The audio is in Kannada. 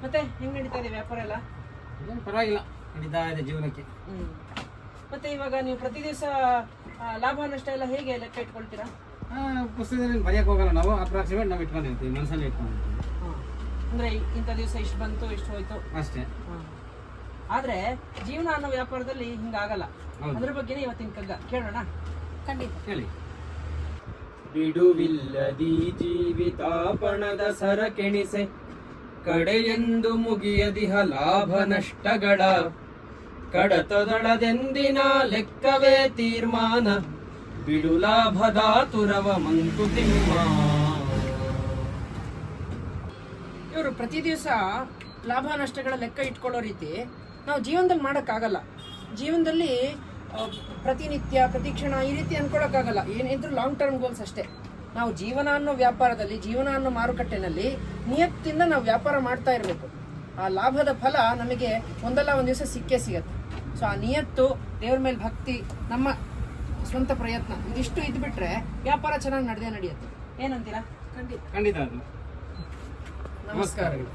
ಮತ್ತೆ ಹೆಂಗ್ ನಡೀತಾ ಇದೆ ವ್ಯಾಪಾರ ಎಲ್ಲ? ಪರವಾಗಿಲ್ಲ, ನಡೀತಾ ಇದೆ ಜೀವನಕ್ಕೆ. ಮತ್ತೆ ಇವಾಗ ನೀವು ಪ್ರತಿ ದಿವಸ ಲಾಭ ನಷ್ಟ ಎಲ್ಲ ಹೇಗೆ ಲೆಕ್ಕ ಇಟ್ಕೊಳ್ತೀರಾ? ಪುಸ್ತಕದಲ್ಲಿ ಬರೆಯಕ್ಕೆ ಹೋಗಲ್ಲ ನಾವು, ಅಪ್ರಾಕ್ಸಿಮೇಟ್ ನಾವು ಇಟ್ಕೊಂಡಿರ್ತೀವಿ, ಮನಸ್ಸಲ್ಲಿ ಇಟ್ಕೊಂಡಿರ್ತೀವಿ. ಅಂದ್ರೆ ಇಂಥ ದಿವಸ ಇಷ್ಟು ಬಂತು ಇಷ್ಟು ಹೋಯ್ತು ಅಷ್ಟೇ. ಆದ್ರೆ ಜೀವನ ಅನ್ನೋ ವ್ಯಾಪಾರದಲ್ಲಿ ಹಿಂಗಾಗಲ್ಲ. ಅದ್ರ ಬಗ್ಗೆನೇ ಇವತ್ತಿನ ಕಗ್ಗ ಕೇಳೋಣ. ಖಂಡಿತ ಹೇಳಿ. ಬಿಡುವಿಲ್ಲದಿ ಜೀವಿತಾಪಣದ ಸರಕೆಣಿಸೆ ಕಡೆಯೆಂದು ಮುಗಿಯದಿಹ ಲಾಭ ನಷ್ಟಗಳ ಕಡತದಳದೆಂದಿನ ಲೆಕ್ಕವೇ ತೀರ್ಮಾನ ಬಿಡು ಲಾಭದಾತುರವ ಮಂಕುತಿಮ್ಮ. ಇವರು ಪ್ರತಿ ದಿವಸ ಲಾಭ ನಷ್ಟಗಳ ಲೆಕ್ಕ ಇಟ್ಕೊಳ್ಳೋ ರೀತಿ ನಾವು ಜೀವನದಲ್ಲಿ ಮಾಡೋಕ್ಕಾಗಲ್ಲ. ಜೀವನದಲ್ಲಿ ಪ್ರತಿನಿತ್ಯ ಪ್ರತಿಕ್ಷಣ ಈ ರೀತಿ ಅನ್ಕೊಳಕ್ಕಾಗಲ್ಲ. ಏನಿದ್ರು ಲಾಂಗ್ ಟರ್ಮ್ ಗೋಲ್ಸ್ ಅಷ್ಟೇ. ನಾವು ಜೀವನ ಅನ್ನೋ ವ್ಯಾಪಾರದಲ್ಲಿ, ಜೀವನ ಅನ್ನೋ ಮಾರುಕಟ್ಟೆನಲ್ಲಿ ನಿಯತ್ತಿಂದ ನಾವು ವ್ಯಾಪಾರ ಮಾಡ್ತಾ ಇರಬೇಕು. ಆ ಲಾಭದ ಫಲ ನಮಗೆ ಒಂದಲ್ಲ ಒಂದು ದಿವಸ ಸಿಕ್ಕೇ ಸಿಗತ್ತೆ. ಸೊ ಆ ನಿಯತ್ತು, ದೇವ್ರ ಮೇಲೆ ಭಕ್ತಿ, ನಮ್ಮ ಸ್ವಂತ ಪ್ರಯತ್ನ ಇದಿಷ್ಟು ಇದ್ಬಿಟ್ರೆ ವ್ಯಾಪಾರ ಚೆನ್ನಾಗಿ ನಡೆಯುತ್ತೆ. ಏನಂತೀರಾ? ಖಂಡಿತ. ನಮಸ್ಕಾರಗಳು.